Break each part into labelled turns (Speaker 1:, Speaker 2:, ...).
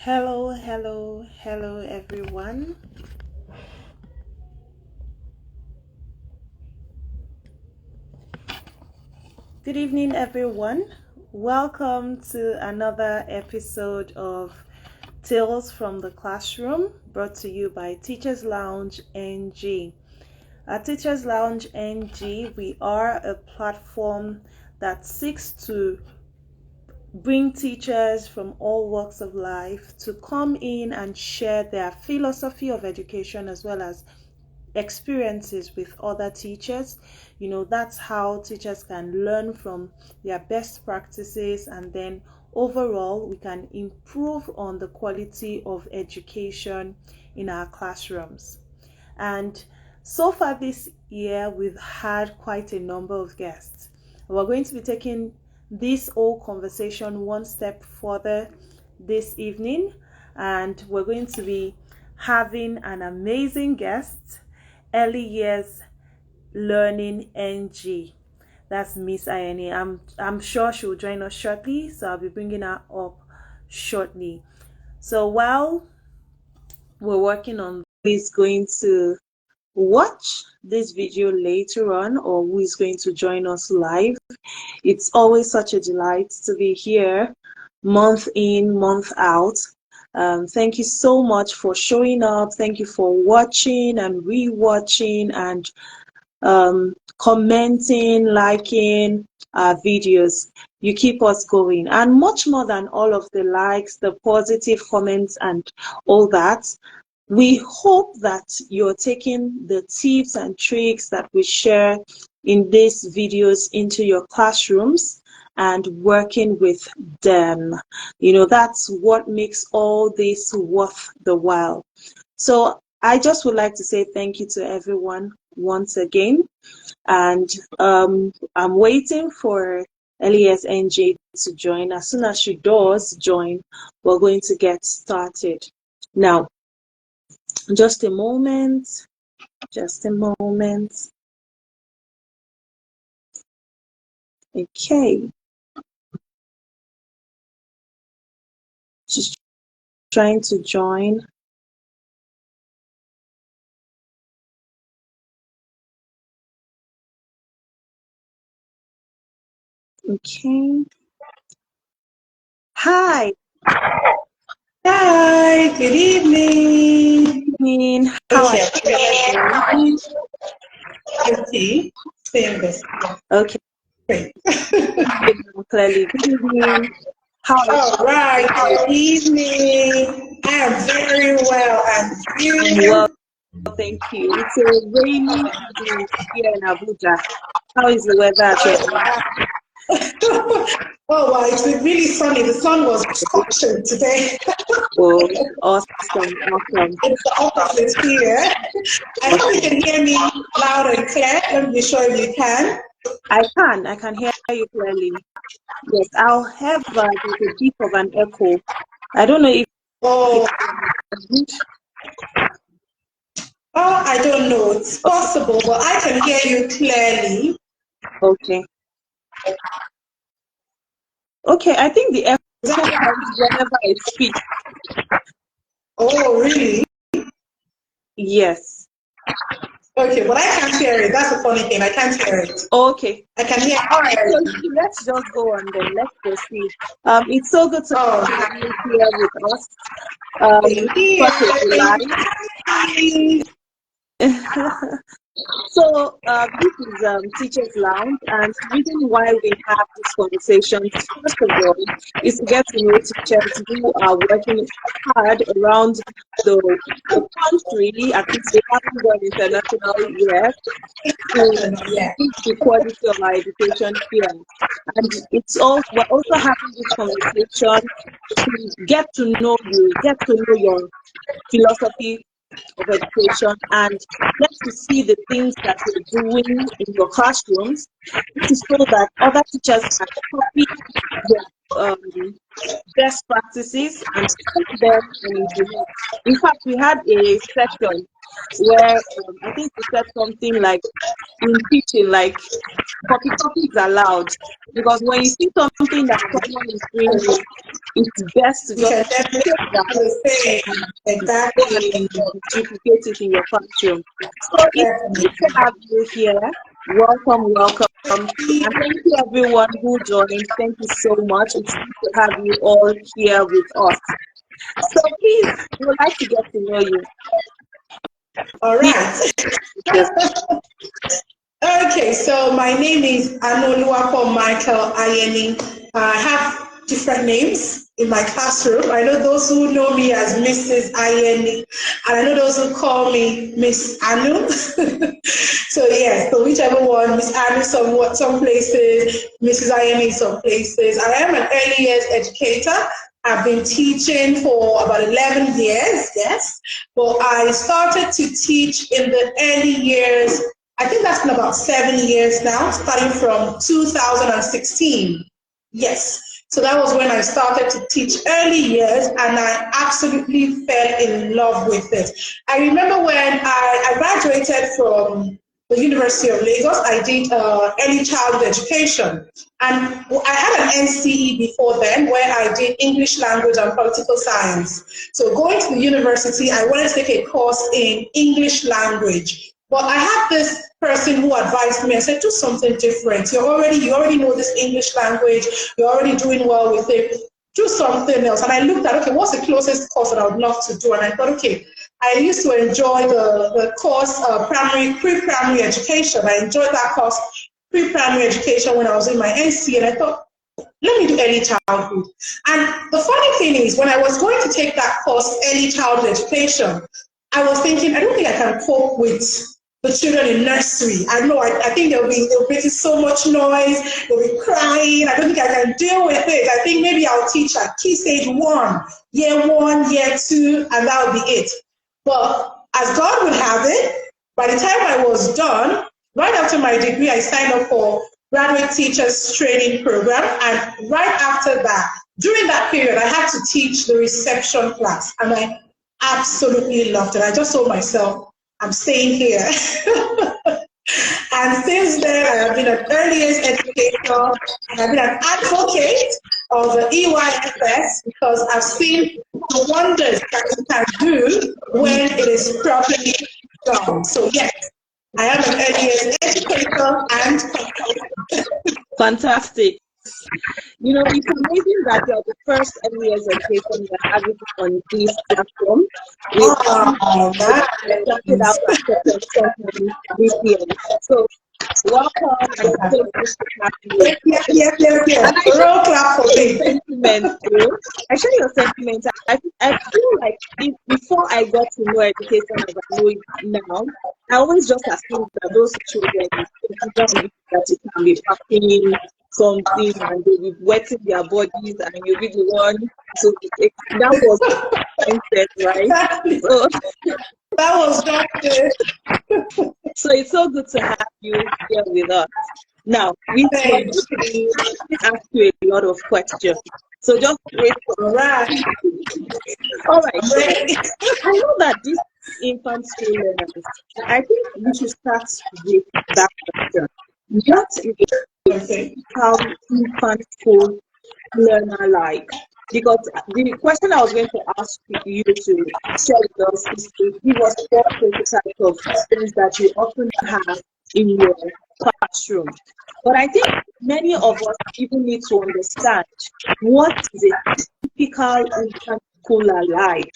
Speaker 1: Hello, everyone. Good evening, everyone. Welcome to another episode of Tales from the Classroom, brought to you by Teachers Lounge NG. At Teachers Lounge NG, we are a platform that seeks to bring teachers from all walks of life to come in and share their philosophy of education as well as experiences with other teachers. That's how teachers can learn from their best practices, and then overall we can improve on the quality of education in our classrooms. And so far this year, we've had quite a number of guests. We're going to be taking this whole conversation one step further this evening, and we're going to be having an amazing guest, Early Years Learning NG. That's Miss Ayeni. I'm sure she'll join us shortly, so I'll be bringing her up shortly. So while we're working on who is going to watch this video later on, or who is going to join us live, it's always such a delight to be here month in, month out. Thank you so much for showing up. Thank you for watching and rewatching and commenting, liking our videos. You keep us going. And much more than all of the likes, the positive comments and all that, we hope that you're taking the tips and tricks that we share in these videos into your classrooms and working with them. That's what makes all this worth the while. So I just would like to say thank you to everyone once again. And I'm waiting for Elias NJ to join. As soon as she does join, we're going to get started. Now, just a moment. Okay. She's trying to join. Okay. Hi.
Speaker 2: Hi, good evening.
Speaker 1: Good evening. How are you?
Speaker 2: Okay. Same this.
Speaker 1: Okay.
Speaker 2: Great.
Speaker 1: Clearly. Good evening. How are
Speaker 2: All right. Good evening. I am very well, and you?
Speaker 1: Well, thank you. It's a rainy evening here in Abuja. How is the weather at your
Speaker 2: Oh, wow, it's been really sunny. The sun was scorching today.
Speaker 1: Oh, awesome.
Speaker 2: It's the opposite here. I hope you can hear me loud and clear. Let me be sure if you can.
Speaker 1: I can hear you clearly. Yes, however, there's a bit of an echo. I don't know if
Speaker 2: I don't know. It's possible, but I can hear you clearly.
Speaker 1: Okay. Okay, I think the echo comes whenever I speak.
Speaker 2: Oh, really?
Speaker 1: Yes.
Speaker 2: Okay, but I can't hear it. That's the funny thing. I can't hear it.
Speaker 1: Okay.
Speaker 2: I can hear it.
Speaker 1: All right, so let's just go on then. Let's proceed. It's so good to have you here with us. So this is Teachers Lounge, and the reason why we have this conversation, first of all, is to get to know teachers who are working hard around the country. At least they haven't gone international yet, to improve the quality of our education here. And we're also having this conversation to get to know you, get to know your philosophy of education, and get to see the things that you're doing in your classrooms, so that other teachers can copy your best practices and take them and implement. In fact, we had a session where I think you said something like in teaching, like copy is allowed, because when you see something that someone is doing, it's best to
Speaker 2: You
Speaker 1: just
Speaker 2: can definitely
Speaker 1: take that
Speaker 2: do the same.
Speaker 1: and go and
Speaker 2: Exactly.
Speaker 1: duplicate it in your classroom. So it's good to have you here. Welcome, welcome. And thank you everyone who joined. Thank you so much. It's good to have you all here with us. So please, we would like to get to know you.
Speaker 2: All right. Okay, so my name is Anuoluwapo Micheal Ayeni. I have different names in my classroom. I know those who know me as Mrs. Ayeni, and I know those who call me Miss Anu. So yes, so whichever one, Miss Anu some places, Mrs. Ayeni some places. I am an early years educator. I've been teaching for about 11 years, yes. But I started to teach in the early years. I think that's been about 7 years now, starting from 2016. Yes. So that was when I started to teach early years, and I absolutely fell in love with it. I remember when I graduated from the University of Lagos, I did early childhood education. And I had an NCE before then where I did English language and political science. So going to the university, I wanted to take a course in English language. But I had this person who advised me and said, do something different. You already know this English language. You're already doing well with it. Do something else. And I looked at, okay, what's the closest course that I would love to do? And I thought, okay, I used to enjoy the course, pre-primary education. I enjoyed that course, pre-primary education, when I was in my NC, and I thought, let me do early childhood. And the funny thing is, when I was going to take that course, early childhood education, I was thinking, I don't think I can cope with the children in nursery. I know, I think they'll be making so much noise, they'll be crying. I don't think I can deal with it. I think maybe I'll teach at key stage 1, year 2, and that'll be it. But as God would have it, by the time I was done, right after my degree, I signed up for graduate teachers training program. And right after that, during that period, I had to teach the reception class. And I absolutely loved it. I just told myself, I'm staying here. And since then, I have been an early years educator, and I've been an advocate of the EYFS, because I've seen the wonders that it can do when it is properly done. So yes, I am an early years educator and consultant.
Speaker 1: Fantastic. You know, it's amazing that you're the first early years education that have it on this platform. We started out this year. So welcome, and it's so good to have you.
Speaker 2: Yes. Roll clap for me.
Speaker 1: Sentiment, too. I share your sentiments. I feel like before I got to know education as I know it now, I always just assumed that those children that you can be packing something and they'll be wetting their bodies and you'll be the one. So that was mindset, right? So
Speaker 2: that was not good.
Speaker 1: So it's so good to have you here with us. Now, we ask you a lot of questions. So just wait for
Speaker 2: right.
Speaker 1: All right. So I know that these infant school learners, I think we should start with that question. What is how infant school learner like? Because the question I was going to ask you to share with us is to give us 4 prototypes of things that you often have in your classroom. But I think many of us even need to understand what is a typical infant schooler like.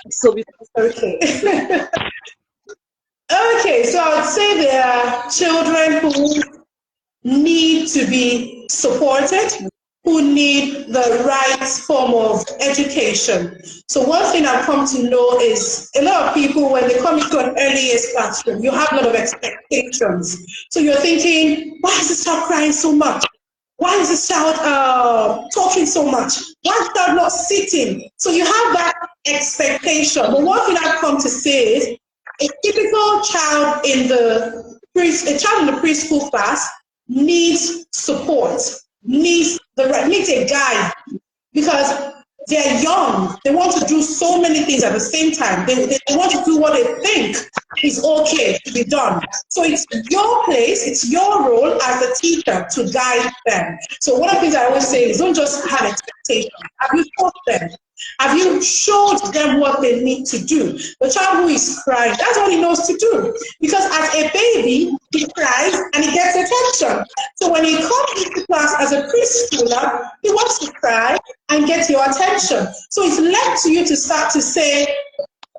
Speaker 1: So
Speaker 2: okay. Okay, so I would say there are children who need to be supported, who need the right form of education. So one thing I've come to know is a lot of people, when they come into an early years classroom, you have a lot of expectations. So you're thinking, why is this child crying so much? Why is this child talking so much? Why is the child not sitting? So you have that expectation. But one thing I've come to say is a typical child in the preschool class needs support, needs a guide, because They're young. They want to do so many things at the same time. They want to do what they think is okay to be done. So it's your place, it's your role as a teacher to guide them. So one of the things I always say is don't just have expectations. Have you taught them? Have you showed them what they need to do? The child who is crying, that's what he knows to do. Because as a baby, he cries and he gets attention. So when he comes into class as a preschooler, he wants to cry and get your attention. So it's left to you to start to say,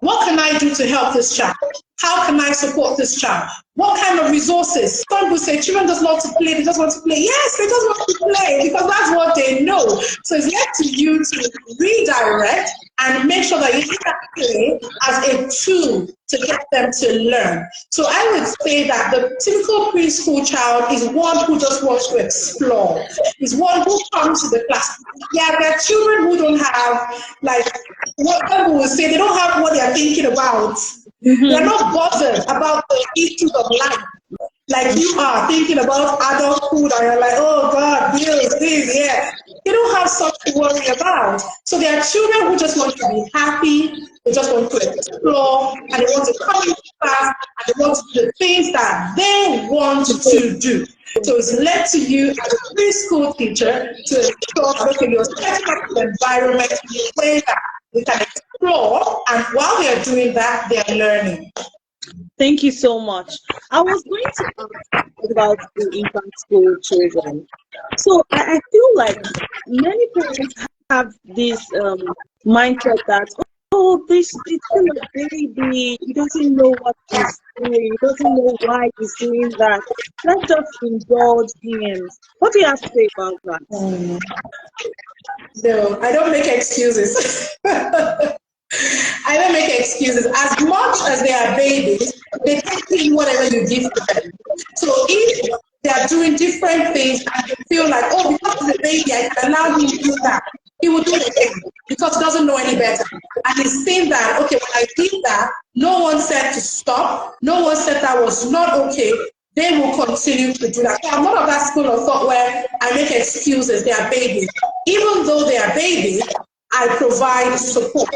Speaker 2: what can I do to help this child? How can I support this child? What kind of resources? Some people say children just love to play, they just want to play. Yes, they just want to play because that's what they know. So it's left to you to redirect and make sure that you use that play as a tool to get them to learn. So I would say that the typical preschool child is one who just wants to explore, is one who comes to the class. Yeah, there are children who don't have, like, what people will say, they don't have what they're thinking about. They're not bothered about the issues of life. Like you are thinking about adulthood and you're like, oh God, bills, this, yeah. They don't have stuff to worry about. So there are children who just want to be happy, they just want to explore, and they want to come into class, and they want to do the things that they want to do. So it's left to you as a preschool teacher to ensure, okay, you're setting up the environment in a way that they can explore, and while they're doing that, they're learning.
Speaker 1: Thank you so much. I was going to ask about the infant school children. So I feel like many parents have this mindset that, oh, this it's still a baby. He doesn't know what he's doing. He doesn't know why he's doing that. Let's just indulge him. What do you have to say about that?
Speaker 2: No, I don't make excuses. I don't make excuses. As much as they are babies, they take in whatever you give to them. So if they are doing different things and you feel like, oh, because he's a baby, I can allow him to do that, he will do it again because he doesn't know any better. And he's saying that, okay, when I did that, no one said to stop, no one said that was not okay. They will continue to do that. So I'm not of that school of thought where I make excuses, they are babies. Even though they are babies, I provide support.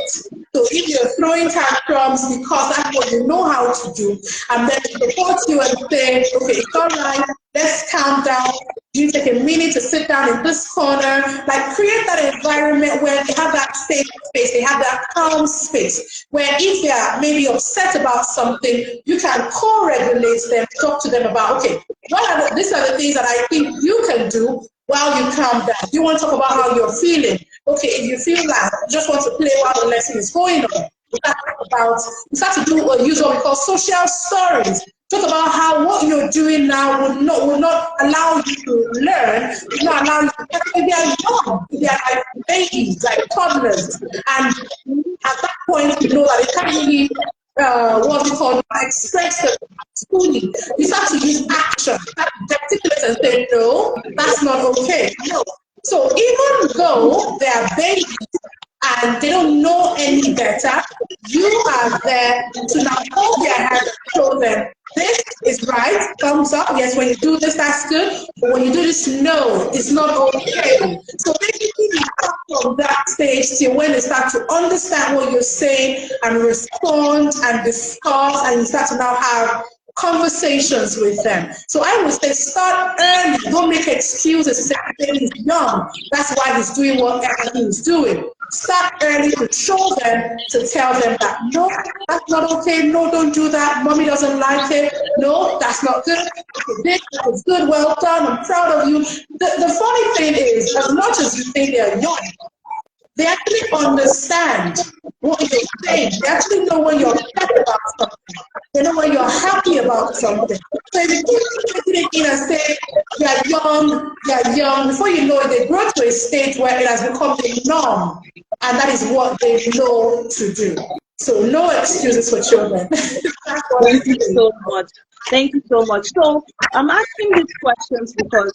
Speaker 2: So if you're throwing tantrums because that's what you know how to do, and then support you and say, okay, it's all right, let's calm down. You take a minute to sit down in this corner, like create that environment where they have that safe space, they have that calm space, where if they are maybe upset about something, you can co-regulate them, talk to them about, okay, these are the things that I think you can do while you calm down. You want to talk about how you're feeling. Okay, if you feel like you just want to play while the lesson is going on, we start to do or use what we call social stories. Talk about how what you're doing now will not allow you to learn, will not allow you to, if they are young, if they are like babies, like toddlers, and at that point you know that they can't really what we call express the schooling. You start to use action, articulate and say, no, that's not okay. No. So even though they are babies and they don't know any better, you are there to now hold their hand and show them this is right, thumbs up, yes, when you do this, that's good, but when you do this, no, it's not okay. So basically, you come from that stage to when they start to understand what you're saying and respond and discuss, and you start to now have conversations with them. So I would say start early. Don't make excuses. Say he's young. That's why he's doing whatever he's doing. Start early to show them, to tell them that no, that's not okay. No, don't do that. Mommy doesn't like it. No, that's not good. This is good. Well done. I'm proud of you. The funny thing is, as much as you think they're young, they actually understand what you're saying. They actually know when you're upset about something. They know when you're happy about something. So if you keep taking it in and say, you're young, before you know it, they grow to a stage where it has become the norm. And that is what they know to do. So no excuses for children.
Speaker 1: Thank you so much. Thank you so much. So I'm asking these questions because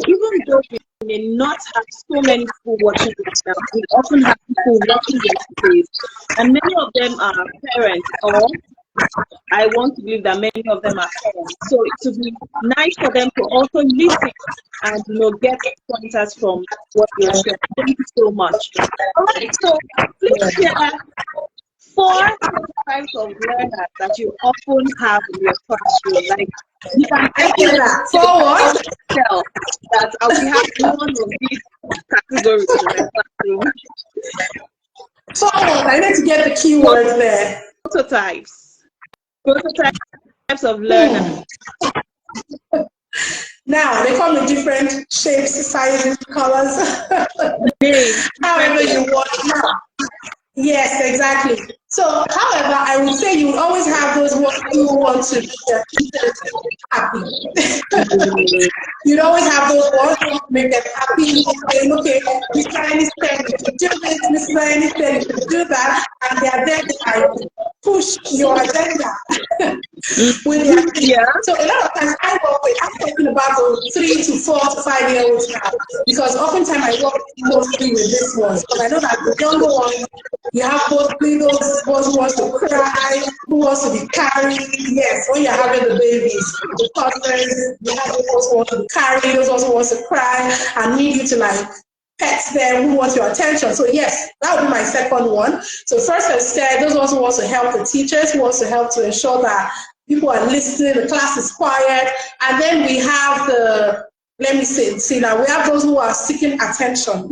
Speaker 1: even though we may not have so many people watching this now, we often have people watching this space, and many of them are parents or I want to believe that many of them are parents. So it would be nice for them to also listen and get pointers from what you're sharing. Thank you so much. All right, so please share 4 types of learners that you often have in your classroom. Like you can
Speaker 2: that. Forward.
Speaker 1: tell that we have one of these categories in my classroom.
Speaker 2: Forward. I need to get the keywords there.
Speaker 1: Prototypes of learners.
Speaker 2: Now they come in different shapes, sizes, colors. However you want now. Yes, exactly. So, however, I would say you will always have those who want to make their teachers happy. You'd always have those ones who make them happy, saying, okay, Mr. Ayeni said you should do this, Mr. Ayeni said you should do that, and they are there to like push your agenda with their kids.
Speaker 1: Yeah.
Speaker 2: So a lot of times I'm talking about those 3 to 4 to 5 year olds now, because oftentimes I work mostly with these ones, but I know that the younger ones, you have mostly those ones who wants to cry, who wants to be carried. Yes, when you're having the babies, the toddlers, you have those who want to be carried, those ones who wants to cry and need you to like pet them, who want your attention. So yes, that would be my second one. So first I said, those ones who wants to help the teachers, who wants to help to ensure that people are listening, the class is quiet. And then we have let me see now, we have those who are seeking attention.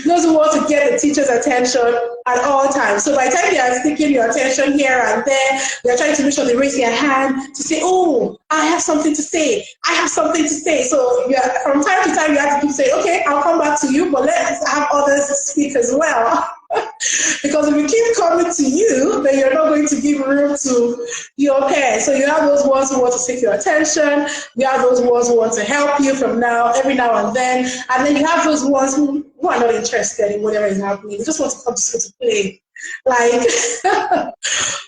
Speaker 2: Those who want to get the teacher's attention at all times. So by the time they are seeking your attention here and there, they're trying to make sure they raise their hand to say, oh, I have something to say. I have something to say. So from time to time, you have to keep saying, okay, I'll come back to you, but let's have others speak as well. Because if we keep coming to you, then you're not going to give room to your parents. So you have those ones who want to seek your attention. You have those ones who want to help you from every now and then. And then you have those ones who are not interested in whatever is happening. They just want to come to school to play. Like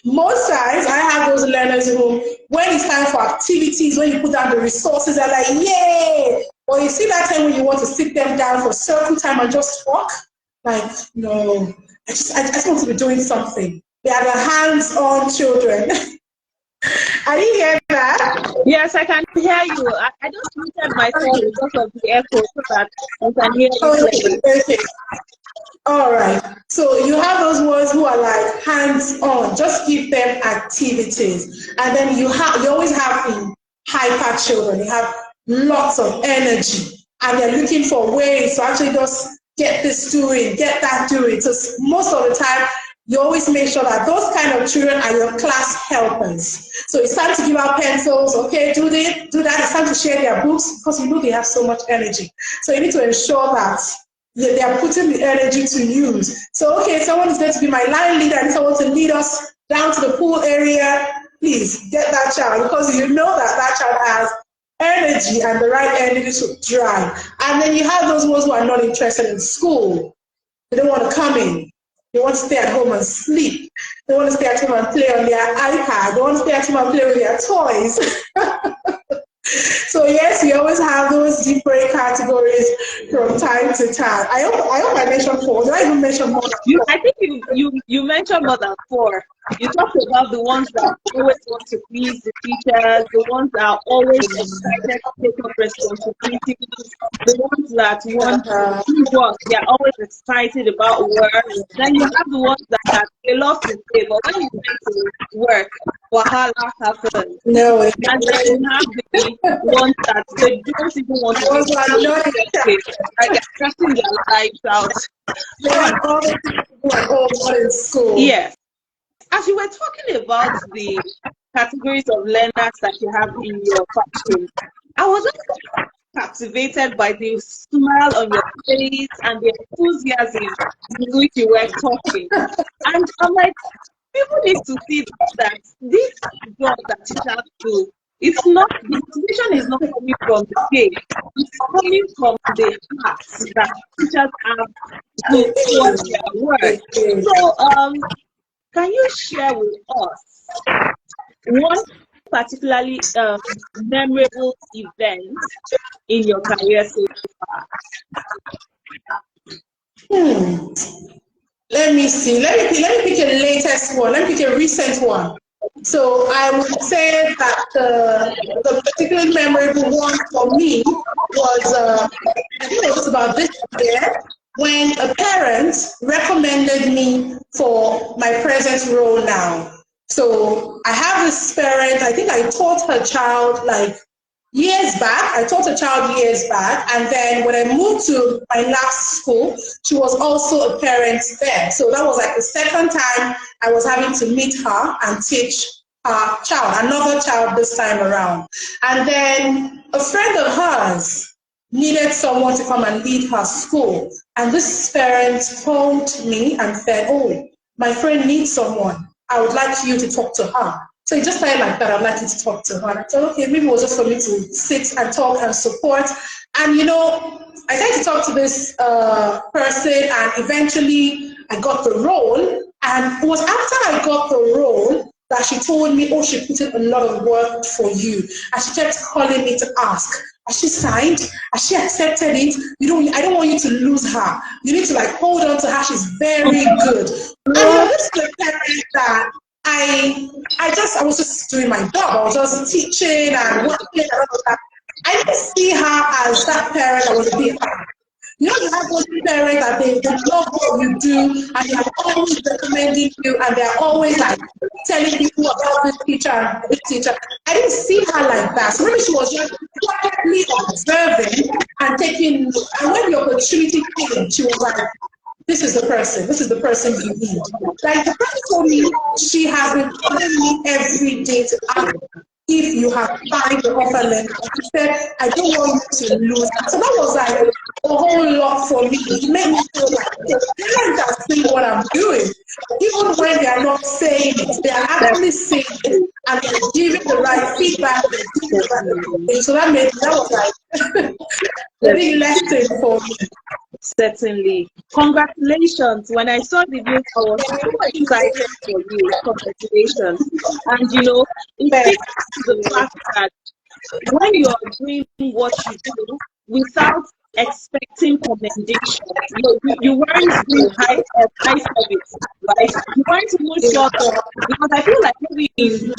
Speaker 2: most times, I have those learners who, when it's time for activities, when you put down the resources, they're like, yay! Or you see that time when you want to sit them down for circle time and just talk. Like, no, I just want to be doing something. They are the hands-on children. I didn't hear that.
Speaker 1: Yes, I can hear you. I just muted myself because of the echo so that I can hear you.
Speaker 2: Okay. All right. So you have those ones who are like hands-on. Just give them activities. And then you always have the hyper children. They have lots of energy. And they're looking for ways to actually just get this doing, get that doing. So most of the time, you always make sure that those kind of children are your class helpers. So it's time to give out pencils, okay, do that. It's time to share their books because you know they have so much energy. So you need to ensure that they are putting the energy to use. So, okay, someone is going to be my line leader and someone to lead us down to the pool area. Please get that child because you know that child has energy and the right energy to drive. And then you have those ones who are not interested in school. They don't want to come in. They want to stay at home and sleep. They want to stay at home and play on their iPad. They want to stay at home and play with their toys. So yes, we always have those different categories from time to time. I hope I mentioned 4. Did I even mention more?
Speaker 1: I think you mentioned more than 4. You talked about the ones that always want to please the teachers, the ones that are always excited to take up responsibilities, the ones that want to do work, they're always excited about work. Then you have the ones that they love to play, but when you get to work, wahala happens.
Speaker 2: No.
Speaker 1: And then you have the ones that they don't even want to do like they're stressing their lives out.
Speaker 2: In school.
Speaker 1: Yes. As you were talking about the categories of learners that you have in your classroom, I was also captivated by the smile on your face and the enthusiasm with which you were talking. And I'm like, people need to see that this job that teachers do, it's not, the motivation is not coming from the pay, it's coming from the hearts that teachers have towards their work. So, can you share with us one particularly memorable event in your career so far?
Speaker 2: Let me see. Let me pick a latest one. Let me pick a recent one. So I would say that the particularly memorable one for me was I think it was about this year when a parent recommended me for my present role now. So I have this parent. I think I taught her child like years back. I taught a child years back, and then when I moved to my last school, she was also a parent there. So that was like the second time I was having to meet her and teach her child, another child this time around. And then a friend of hers needed someone to come and lead her school. And this parent called me and said, "Oh, my friend needs someone. I would like you to talk to her." So it just started like that. I'd like you to talk to her. And I thought, okay, maybe it was just for me to sit and talk and support. And I tried to talk to this person, and eventually I got the role. And it was after I got the role that she told me, "Oh, she put in a lot of work for you." And she kept calling me to ask, "Has she signed? Has she accepted it? I don't want you to lose her. You need to like hold on to her. She's very good." And this is the parent that I was just doing my job. I was just teaching and working and all of that. I didn't see her as that parent that was a bit hard. You have those parents that they love what you do and they are always recommending you and they're always like telling people about this teacher and this teacher. I didn't see her like that. So maybe she was just quietly observing and taking notes. And when the opportunity came, she was like, this is the person you need. Like the person told me, she has been calling me every day to ask if you have signed the offer letter. She said, "I don't want you to lose that." So that was like a whole lot for me. It made me feel like the parents are seeing what I'm doing. Even when they are not saying it, they are actually saying it and they're giving the right feedback. So that was like a big lesson for me.
Speaker 1: Certainly. Congratulations. When I saw the news, I was so excited for you. Congratulations. And it speaks to the fact that when you're doing what you do without expecting commendation, you weren't doing high service, right? You weren't even sure because I feel like maybe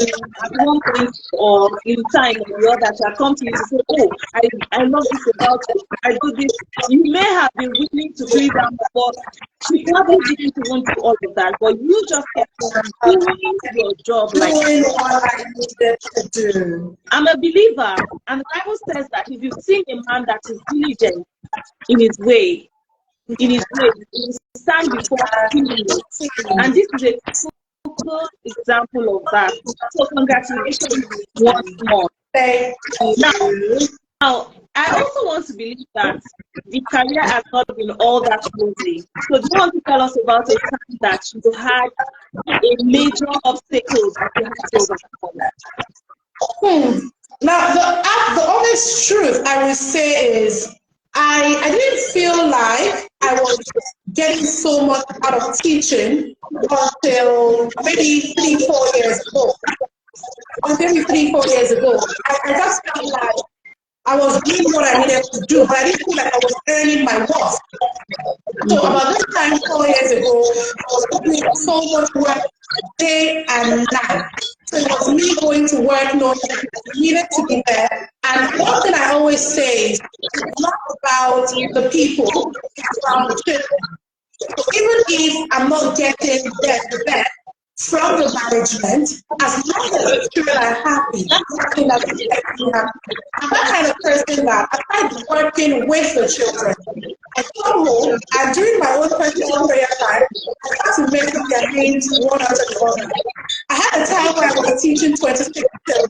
Speaker 1: at one point or in time or the other shall come to you to say, "Oh, I love this about you. I do this." You may have been willing to do it down, but she probably didn't even do all of that. But you just kept on doing your job like
Speaker 2: doing what I needed to do.
Speaker 1: I'm a believer, and the Bible says that if you see a man that is diligent in his way, he will stand before you. And this is a typical example of that. So congratulations once more.
Speaker 2: Thank you.
Speaker 1: Now, I also want to believe that the career has not been all that rosy. So do you want to tell us about a time that you had a major obstacle that you had to overcome?
Speaker 2: Now, the honest truth I would say is I didn't feel like I was getting so much out of teaching until maybe 3-4 years ago. Maybe 3-4 years ago, I just felt like I was doing what I needed to do, but I didn't feel like I was earning my worth. So about this time 4 years ago, I was doing so much work day and night. So it was me going to work, no, I needed to be there. And one thing I always say is it's not about the people, it's about the children. So even if I'm not getting the best from the management, as long as the children are happy, that's something that makes me happy. I'm that kind of person that aside working with the children, I come home and during my own personal prayer time, I start to mention their names one after the other. I had a time where I was teaching 26 children,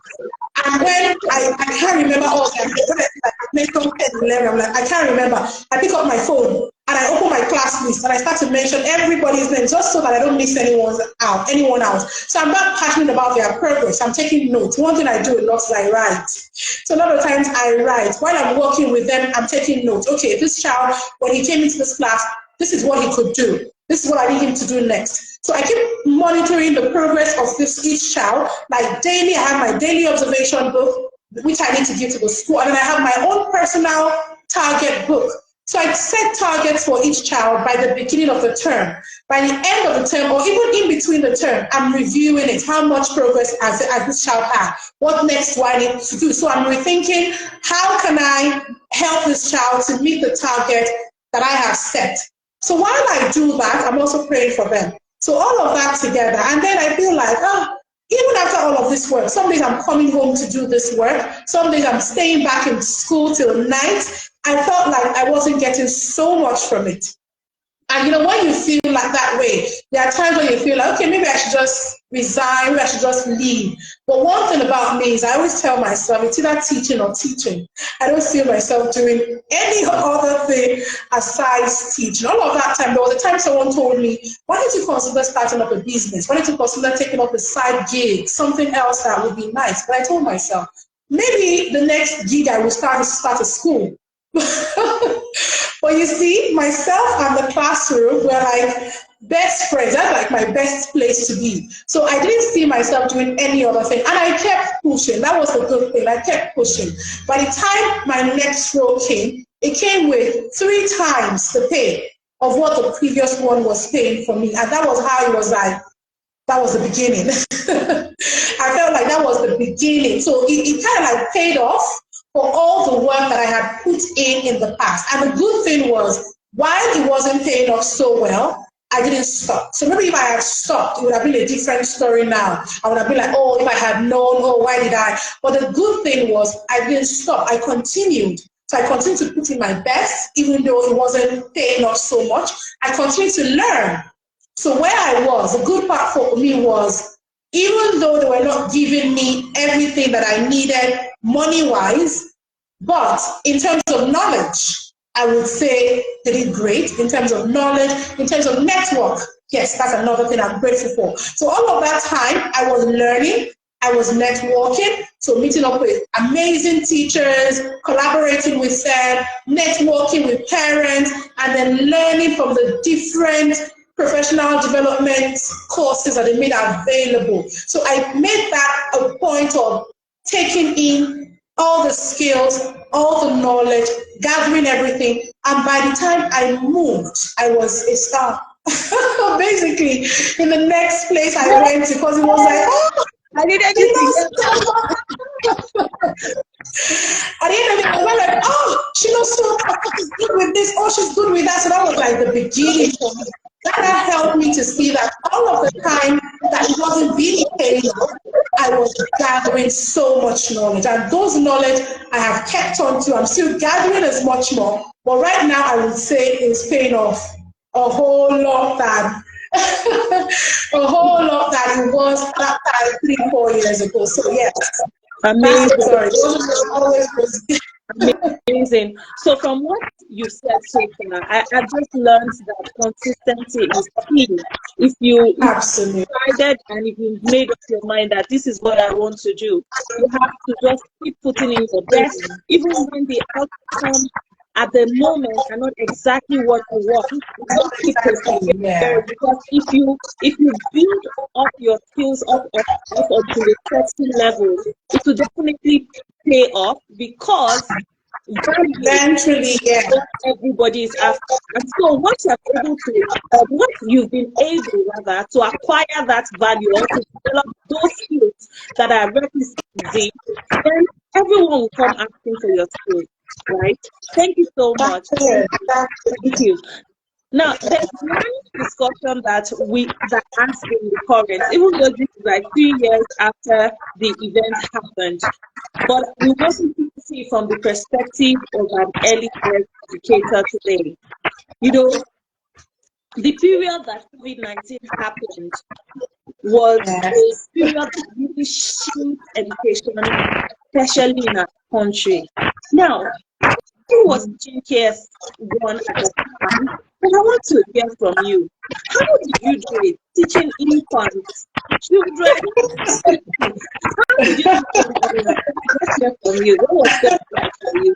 Speaker 2: and when I can't remember all of them, when I mentioned 10, 11, I'm like, I can't remember. I pick up my phone and I open my class list and I start to mention everybody's name just so that I don't miss anyone out. So I'm not passionate about their progress. I'm taking notes. One thing I do a lot is I write. So a lot of times I write. While I'm working with them, I'm taking notes. Okay, this child, when he came into this class, this is what he could do. This is what I need him to do next. So I keep monitoring the progress of each child. Like daily, I have my daily observation book, which I need to give to the school. And then I have my own personal target book. So I set targets for each child by the beginning of the term. By the end of the term, or even in between the term, I'm reviewing it. How much progress has this child had? What next do I need to do? So I'm rethinking, how can I help this child to meet the target that I have set? So while I do that, I'm also praying for them. So all of that together, and then I feel like, even after all of this work, some days I'm coming home to do this work, some days I'm staying back in school till night. I felt like I wasn't getting so much from it. And when you feel like that way, there are times when you feel like, okay, maybe I should just resign, maybe I should just leave. But one thing about me is I always tell myself, it's either teaching or teaching. I don't see myself doing any other thing aside teaching. All of that time, there was a time someone told me, why don't you consider starting up a business? Why don't you consider taking up a side gig, something else that would be nice? But I told myself, maybe the next gig I will start a school. But you see, myself and the classroom were like best friends. That's like my best place to be. So I didn't see myself doing any other thing. And I kept pushing. That was the good thing. I kept pushing. By the time my next role came, it came with 3 times the pay of what the previous one was paying for me. And that was how it was like, that was the beginning. I felt like that was the beginning. So it kind of like paid off for all the work that I had put in the past. And the good thing was, while it wasn't paying off so well, I didn't stop. So maybe if I had stopped, it would have been a different story now. I would have been like, oh, if I had known, oh, why did I? But the good thing was I didn't stop. I continued. So I continued to put in my best, even though it wasn't paying off so much. I continued to learn. So where I was, the good part for me was, even though they were not giving me everything that I needed money-wise, but in terms of knowledge, I would say they did great in terms of knowledge, in terms of network. Yes, that's another thing I'm grateful for. So all of that time, I was learning, I was networking, so meeting up with amazing teachers, collaborating with them, networking with parents, and then learning from the different professional development courses that they made available. So I made that a point of taking in all the skills, all the knowledge, gathering everything. And by the time I moved, I was a star. Basically, in the next place I went to, because it was like, oh,
Speaker 1: I did everything.
Speaker 2: At the end of it, I was like, oh, she knows so much. She's good with this. Oh, she's good with that. So that was like the beginning for me. That helped me to see that all of the time that it wasn't being paid, I was gathering so much knowledge. And those knowledge I have kept on to. I'm still gathering as much more. But right now, I would say it's paying off a whole lot than a whole lot than it was that time 3-4 years ago. So yes.
Speaker 1: Amazing.
Speaker 2: Sorry.
Speaker 1: Amazing. So from what you said so far, I just learned that consistency is key. If you decided and if you made up your mind that this is what I want to do, you have to just keep putting in your best, even when the outcome at the moment are not exactly what you want. Just keep persevering. Because if you build up your skills up until a certain level, it will definitely pay off, because
Speaker 2: eventually,
Speaker 1: what everybody is after. And so once you're able to, once you've been able rather to acquire that value or to develop those skills that are requisite, then everyone will come asking for your skills, right? Thank you so much. Thank you. Now, there's one discussion that has been recurrent, even though this is like 3 years after the event happened. But we want to see from the perspective of an early career educator today. You know, the period that COVID-19 happened was a period that really shaped education, especially in our country. Now, who was GKS 1 at the time? But I want to hear from you. How did you do it? Teaching infants, children? How did you do it? Let's hear from you. What was that like for you?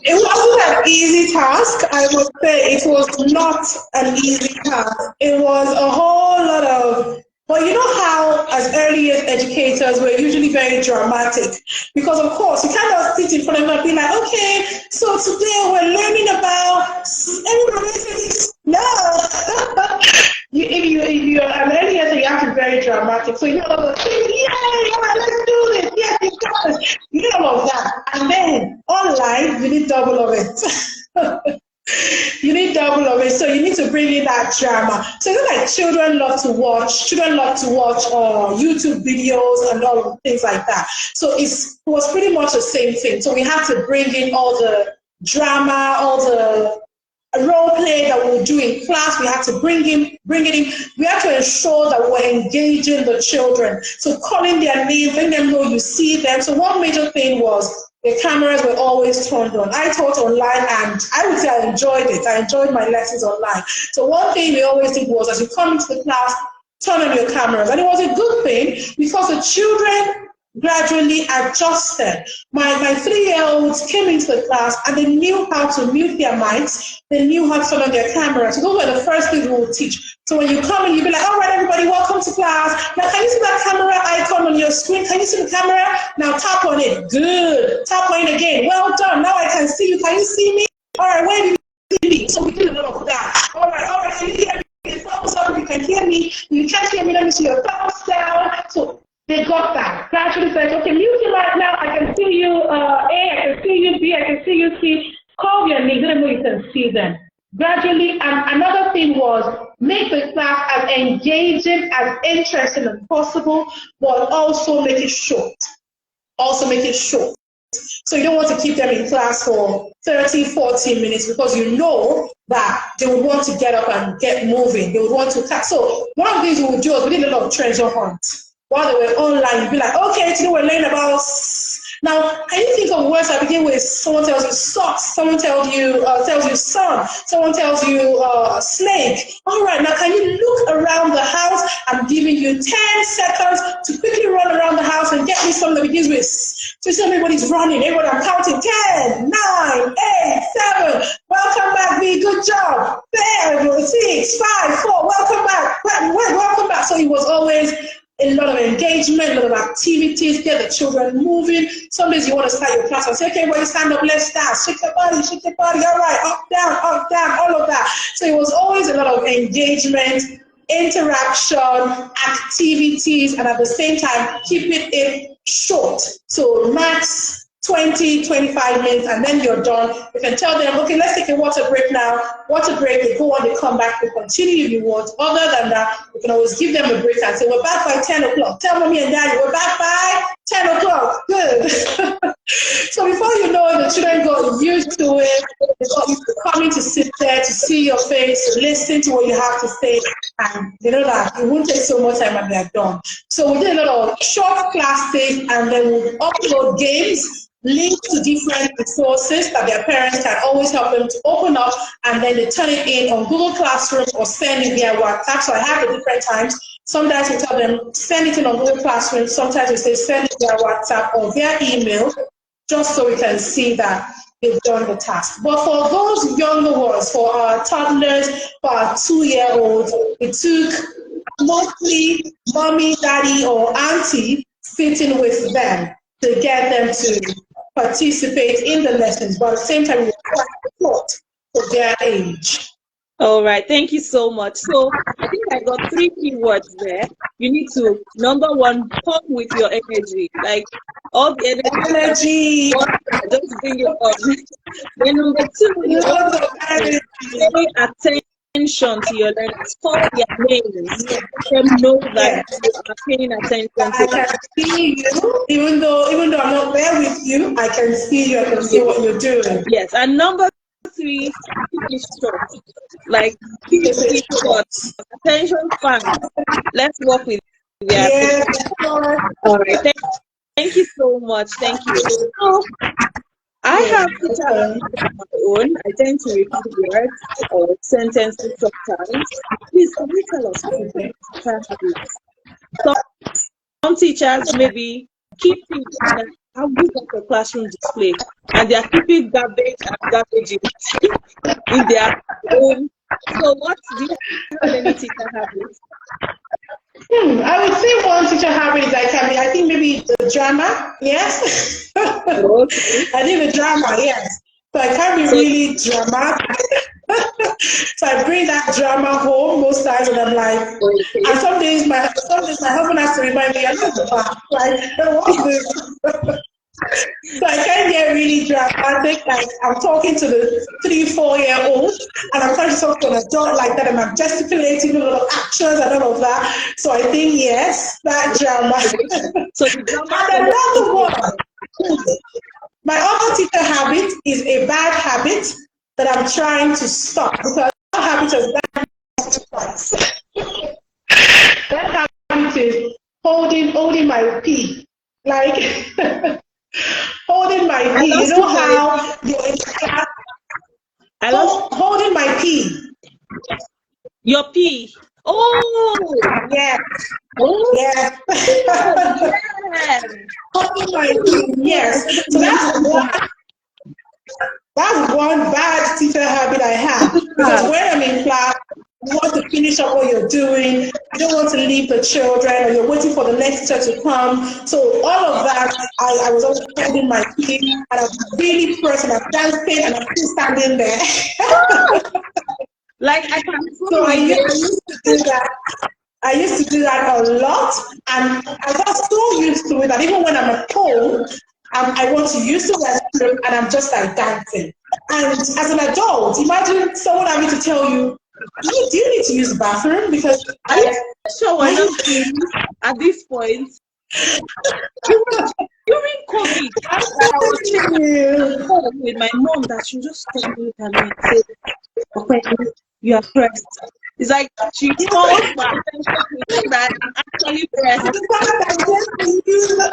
Speaker 2: It wasn't an easy task. I would say it was not an easy task. It was a whole lot of, but you know how as early years educators, we're usually very dramatic because, of course, you cannot sit in front of them and be like, okay, so today we're learning about everybody says no. If you're an educator, you have to be very dramatic. So you know, yeah, let's do this. Yes, you got this. You know all of that. And then online, you need double of it. You need double of it, so you need to bring in that drama. So it's like children love to watch YouTube videos and all of things like that. So it was pretty much the same thing. So we had to bring in all the drama, all the role play that we would do in class. We had to bring it in. We had to ensure that we're engaging the children. So calling their names, letting them know you see them. So one major thing was the cameras were always turned on. I taught online, and I would say I enjoyed it. I enjoyed my lessons online. So one thing we always did was, as you come into the class, turn on your cameras. And it was a good thing because the children gradually adjusted. My 3-year-olds came into the class and they knew how to mute their mics. They knew how to turn on their cameras. So those were the first things we would teach. So when you come in, you'll be like, all right, everybody, welcome to class. Now, can you see that camera icon on your screen? Can you see the camera? Now tap on it. Good. Tap on it again. Well done. Now I can see you. Can you see me? All right, where do you see me? So we did a lot of that. All right, can you hear me? Thumbs up if you can hear me. If you can't hear me, let me see your thumbs down. So they got that. Gradually said, okay, mute your mic now. I can see you, A, I can see you, B, I can see you, C. Call your names, let them know you can see them. Gradually, and another thing was make the class as engaging, as interesting as possible, but also make it short. So you don't want to keep them in class for 30, 40 minutes because you know that they would want to get up and get moving. They would want to catch. So one of the things we would do is we did a lot of treasure hunt. While they were online, you'd be like, okay, today we're learning about. Now, can you think of words that begin with someone tells you socks, someone tells you sun, someone tells you snake. All right, now can you look around the house? I'm giving you 10 seconds to quickly run around the house and get me something that begins with. So everybody's running, everybody, I'm counting 10, 9, 8, 7. Welcome back, B, good job. 6, 5, 4, welcome back. Welcome back. So it was always a lot of engagement, a lot of activities, get the children moving. Some days you want to start your class and say, okay, everybody stand up, let's dance. Shake your body, all right, up, down, all of that. So it was always a lot of engagement, interaction, activities, and at the same time, keeping it short. So max 20, 25 minutes, and then you're done. You can tell them, okay, let's take a water break now. Water break, they go on, they come back, they continue if you want. Other than that, you can always give them a break and say, we're back by 10 o'clock. Tell mommy and daddy, we're back by 10 o'clock. Good. So before you know it, the children got used to it. They got used to coming to sit there, to see your face, to listen to what you have to say. And they know that it won't take so much time and they're done. So we did a lot of short classes, and then we'll upload games, links to different resources that their parents can always help them to open up, and then they turn it in on Google Classroom or send it via WhatsApp. So I have it different times. Sometimes we tell them send it in on Google Classroom. Sometimes we say send it via WhatsApp or via email, just so we can see that they've done the task. But for those younger ones, for our toddlers, for our 2-year-olds, it took mostly mommy, daddy, or auntie sitting with them to get them to participate in the lessons, but at the same time, we require support for their age.
Speaker 1: All right, thank you so much. So I think I got 3 keywords there. You need to, number 1, come with your energy, like all the energy. Just bring it on. Then number 2, you pay attention to your learners. Call their names. Let them know that you are paying attention to them.
Speaker 2: I can see you, even though I'm not there with you. I can see you. I can see what you're doing.
Speaker 1: Yes, and number 3, keep it short. Like keep it short. Attention fans. Let's work with their attention. All right. Thank you so much. Thank you. So, I have teacher of my own. I tend to repeat words or sentences sometimes. Please, can you tell us what teacher habits? Some teachers maybe keep things that are good at the classroom display, and they are keeping garbage and garbage in their own. So, what do you have any teacher habits?
Speaker 2: I would say one teacher habit is drama, yes.
Speaker 1: Okay.
Speaker 2: I did the drama, yes. So I can't be
Speaker 1: So,
Speaker 2: really dramatic. So I bring that drama home most times, and I'm like, and
Speaker 1: okay.
Speaker 2: some days my husband has to remind me, I'm not the back. Like, what's this? So I can't get really dramatic. Like I'm talking to the 3, 4 year old, and I'm trying to talk to an adult like that, and I'm gesticulating a lot of actions and all of that. So I think yes, that drama.
Speaker 1: So the drama
Speaker 2: And
Speaker 1: comes
Speaker 2: another
Speaker 1: in.
Speaker 2: one. My other teacher habit is a bad habit that I'm trying to stop because that habit has done twice. That habit is holding my pee. Like holding my
Speaker 1: I
Speaker 2: pee. You
Speaker 1: lost
Speaker 2: know
Speaker 1: you for a
Speaker 2: how
Speaker 1: bit.
Speaker 2: you're in class,
Speaker 1: I lost
Speaker 2: holding my pee.
Speaker 1: your P. Oh,
Speaker 2: Yes,
Speaker 1: oh,
Speaker 2: yes.
Speaker 1: yes.
Speaker 2: Holding my pee.
Speaker 1: I
Speaker 2: Yes.
Speaker 1: didn't
Speaker 2: So
Speaker 1: mention that.
Speaker 2: that's one bad teacher habit I have. Because
Speaker 1: Ah,
Speaker 2: when I'm in class, you want to finish up what you're doing. You don't want to leave the children, or you're waiting for the next teacher to come. So all of that, I was always holding my feet, and I was really pressed, and I'm dancing, and I'm still standing there.
Speaker 1: like I can
Speaker 2: So
Speaker 1: so relate.
Speaker 2: used to do that. I used to do that a lot, and I got so used to it that even when I'm at home, I want to use the restroom, and I'm just like dancing. And as an adult, imagine someone having to tell you, do you need to use the bathroom? Because
Speaker 1: Are you
Speaker 2: like,
Speaker 1: sure we're
Speaker 2: why
Speaker 1: not
Speaker 2: you?
Speaker 1: twins at this point? It was during COVID
Speaker 2: I'm
Speaker 1: that I was
Speaker 2: telling you.
Speaker 1: home with my mom that she just stop me look at me and say, okay, you are pressed. It's like she calls my attention to the fact that I'm actually pressed.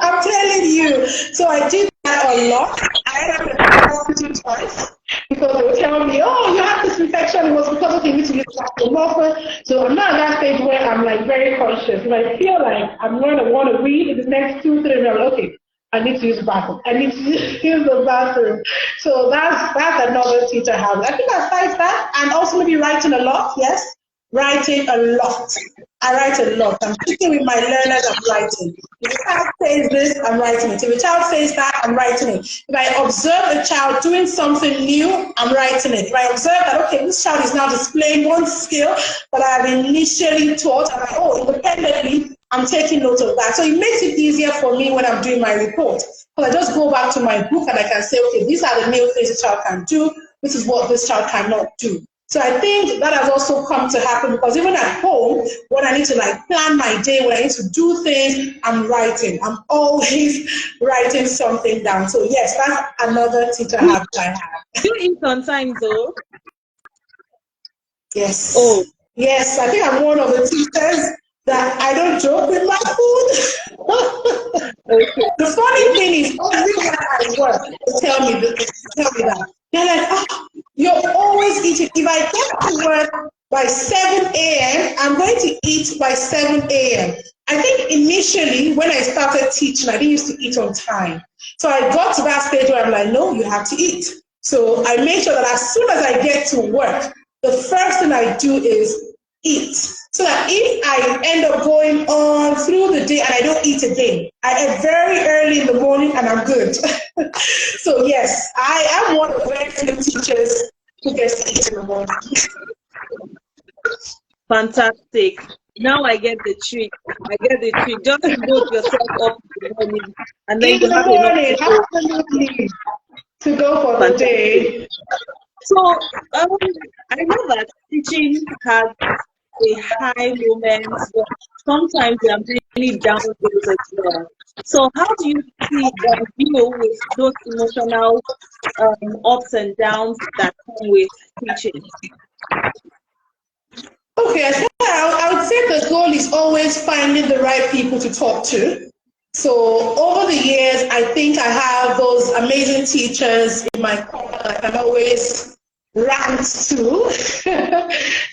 Speaker 2: I'm telling you. So I did that a lot. I ended up in the hospital twice because they would tell me, "Oh, you have this infection. It was because of you need to use the offer." So I'm not at that stage where I'm like very conscious. If I feel like I'm going to want to read in the next 2, 3 minutes, I'm like, okay, I need to use the bathroom. I need to use the bathroom. So that's another teacher habit. I think aside that, and also maybe writing a lot. Yes, writing a lot. I write a lot. I'm sitting with my learners, I'm writing. If a child says this, I'm writing it. If a child says that, I'm writing it. If I observe a child doing something new, I'm writing it. If I observe that, okay, this child is now displaying one skill that I have initially taught, and independently, I'm taking note of that. So it makes it easier for me when I'm doing my report. Because I just go back to my book and I can say, okay, these are the new things this child can do. This is what this child cannot do. So I think that has also come to happen because even at home, when I need to like plan my day, when I need to do things, I'm writing. I'm always writing something down. So yes, that's another teacher
Speaker 1: Do
Speaker 2: habit I have.
Speaker 1: you eat on time though? Oh,
Speaker 2: Yes. Yes, I think I'm one of the teachers that I don't joke with my food.
Speaker 1: okay.
Speaker 2: The funny thing is, everywhere I work, they tell me that. They're like, oh, you're always eating. If I get to work by 7 a.m., I'm going to eat by 7 a.m. I think initially, when I started teaching, I didn't used to eat on time. So I got to that stage where I'm like, no, you have to eat. So I make sure that as soon as I get to work, the first thing I do is eat. So that if I end up going on through the day and I don't eat again, I eat very early in the morning and I'm good. So yes, I am one of the very few teachers who gets to eat in the morning.
Speaker 1: Fantastic. Now I get the trick. I get the trick. Just load yourself up in the morning and then
Speaker 2: In
Speaker 1: you
Speaker 2: the
Speaker 1: have enough
Speaker 2: morning,
Speaker 1: to go.
Speaker 2: absolutely, to go for the
Speaker 1: Fantastic.
Speaker 2: day.
Speaker 1: So I know that teaching has a high moments, but sometimes there are many down days as well. So how do you deal with those emotional ups and downs that come with teaching?
Speaker 2: Okay, I would say the goal is always finding the right people to talk to. So over the years, I think I have those amazing teachers in my corner that I can always rant to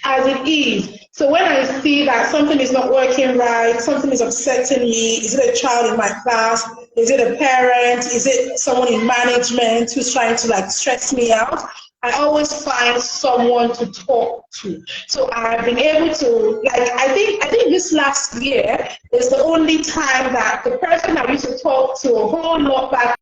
Speaker 2: as it is. So when I see that something is not working right, something is upsetting me, is it a child in my class? Is it a parent? Is it someone in management who's trying to like stress me out? I always find someone to talk to. So I've been able to, like, I think this last year is the only time that the person I used to talk to a whole lot back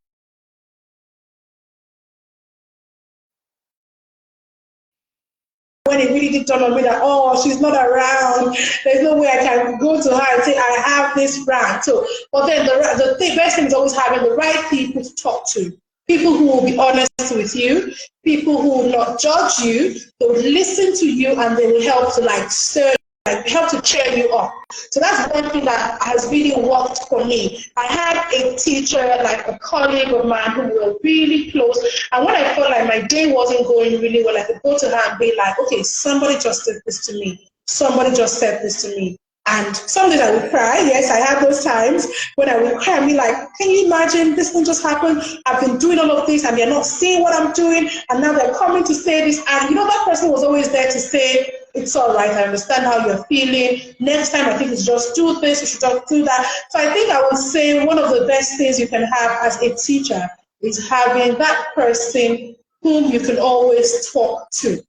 Speaker 2: when it really did turn on me that, oh, she's not around. There's no way I can go to her and say, I have this brand. So, but then the best thing is always having the right people to talk to. People who will be honest with you, people who will not judge you, they will listen to you and they will help to like stir, like help to cheer you up. So that's one thing that has really worked for me. I had a teacher, like a colleague of mine who were really close. And when I felt like my day wasn't going really well, I could go to her and be like, okay, somebody just did this to me. Somebody just said this to me. And some days I would cry. Yes, I had those times when I would cry and be like, can you imagine this thing just happened? I've been doing all of this and they're not seeing what I'm doing. And now they're coming to say this. And you know, that person was always there to say, it's all right. I understand how you're feeling. Next time, I think it's just do this. You should just do that. So I think I would say one of the best things you can have as a teacher is having that person whom you can always talk to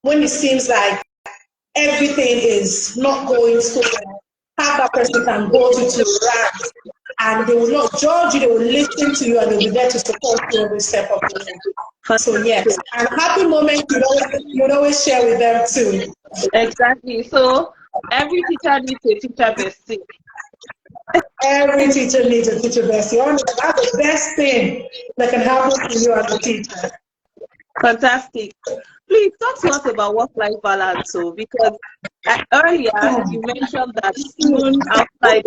Speaker 2: when it seems like everything is not going so well. Have that person can go to rant, and they will not judge you, they will listen to you, and they'll be there to support you every step of the way. So yes, and happy moments you'd always share with them too.
Speaker 1: Exactly. So every teacher needs a teacher bestie.
Speaker 2: Every teacher needs a teacher bestie. Honestly, that's the best thing that can happen to you as a teacher.
Speaker 1: Fantastic. Please talk to us about work-life balance. So, because earlier you mentioned that even outside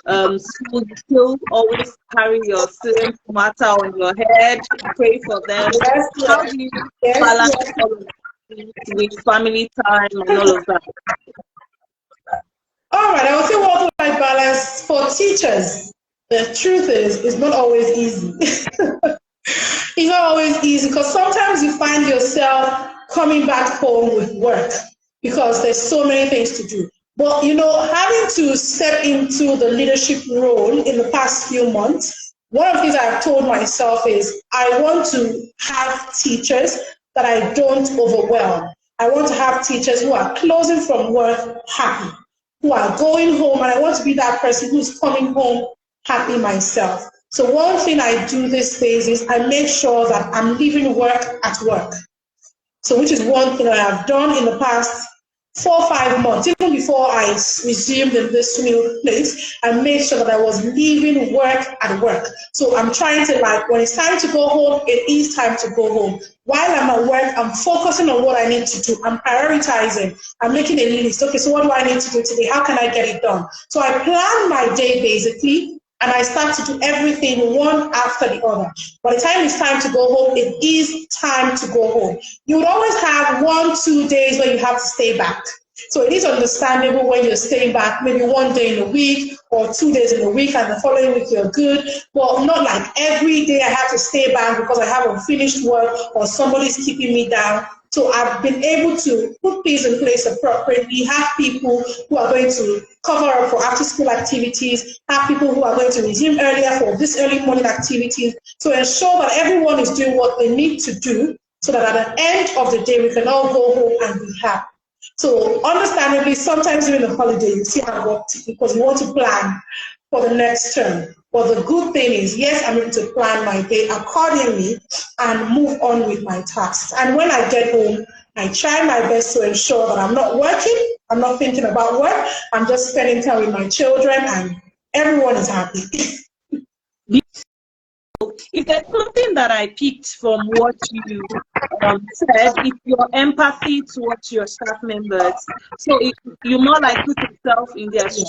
Speaker 1: of school, you still always carry your student matter on your head, pray for them.
Speaker 2: Yes,
Speaker 1: How do you balance all of this with family time and all of that?
Speaker 2: All right, I would say work-life balance for teachers. The truth is, it's not always easy. It's not always easy because sometimes you find yourself coming back home with work because there's so many things to do. But you know, having to step into the leadership role in the past few months, one of the things I've told myself is I want to have teachers that I don't overwhelm. I want to have teachers who are closing from work happy, who are going home, and I want to be that person who's coming home happy myself. So one thing I do these days is I make sure that I'm leaving work at work. So which is one thing I have done in the past 4 or 5 months, even before I resumed in this new place, I made sure that I was leaving work at work. So I'm trying to, like, when it's time to go home, it is time to go home. While I'm at work, I'm focusing on what I need to do. I'm prioritizing. I'm making a list. Okay, so what do I need to do today? How can I get it done? So I plan my day basically, and I start to do everything one after the other. By the time it's time to go home, it is time to go home. You would always have 1-2 days where you have to stay back. So it is understandable when you're staying back, maybe 1 day in a week or 2 days in a week, and the following week you're good. But not like every day I have to stay back because I have unfinished work or somebody's keeping me down. So I've been able to put things in place appropriately, have people who are going to cover up for after school activities, have people who are going to resume earlier for this early morning activities, to ensure that everyone is doing what they need to do so that at the end of the day we can all go home and be happy. So understandably, sometimes during the holiday you see how work because you want to plan for the next term. But the good thing is, yes, I'm able to plan my day accordingly and move on with my tasks. And when I get home, I try my best to ensure that I'm not working, I'm not thinking about work, I'm just spending time with my children and everyone is happy.
Speaker 1: If there's something that I picked from what you said, it's your empathy towards your staff members. So if you more like put yourself in their shoes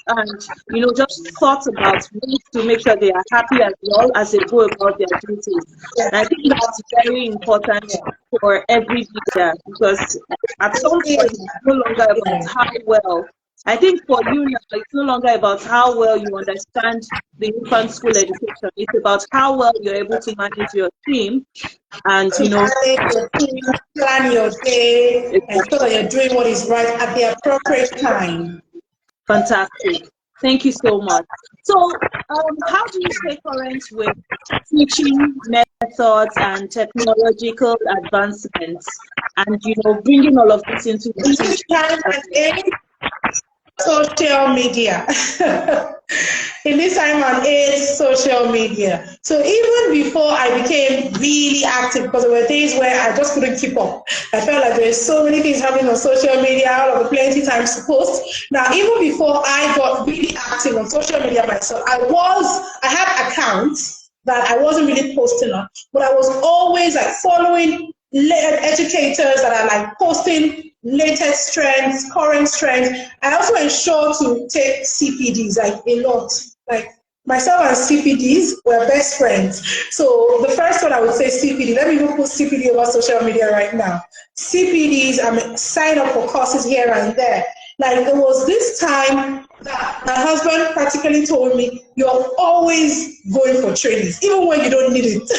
Speaker 1: and, you know, just thought about ways to make sure they are happy as well as they go about their duties. And I think that's very important for every leader because at some point it's no longer about how well. I think for you now, it's no longer about how well you understand the infant school education. It's about how well you're able to manage your team and, you know,
Speaker 2: plan your day, ensure that you're doing what is right at the appropriate time.
Speaker 1: Fantastic. Thank you so much. So, how do you stay current with teaching methods and technological advancements, and bringing all of this into the teaching.
Speaker 2: Social media. In this time and age, social media. So even before I became really active, because there were days where I just couldn't keep up. I felt like there's so many things happening on social media, all of the plenty times to post. Now, even before I got really active on social media myself, I had accounts that I wasn't really posting on, but I was always like following educators that are like posting latest trends, current trends. I also ensure to take CPDs like a lot. Like myself and CPDs were best friends. So the first one I would say CPD. Let me even put CPD over social media right now. CPDs, I'm sign up for courses here and there. Like there was this time that my husband practically told me, "You're always going for trainings, even when you don't need it."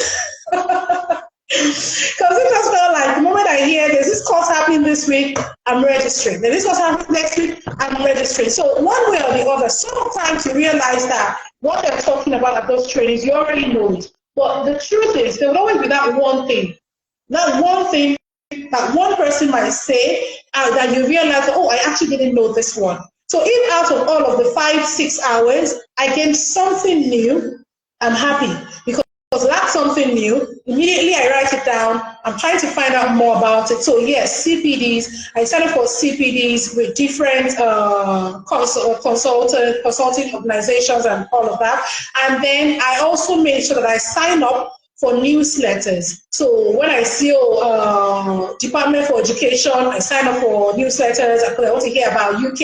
Speaker 2: Because it just felt like the moment I hear there's this course happening this week, I'm registering. Then this course happening next week, I'm registering. So one way or the other, sometimes you realize that what they're talking about at those trainings, you already know it. But the truth is, there will always be that one thing that one person might say, and that you realize, oh, I actually didn't know this one. So if out of all of the 5-6 hours, I gained something new, I'm happy because that's something new. Immediately I write it down. I'm trying to find out more about it. So yes, CPDs. I signed up for CPDs with different consulting organizations and all of that. And then I also made sure that I sign up for newsletters. So when I see Department for Education, I sign up for newsletters because I want to hear about UK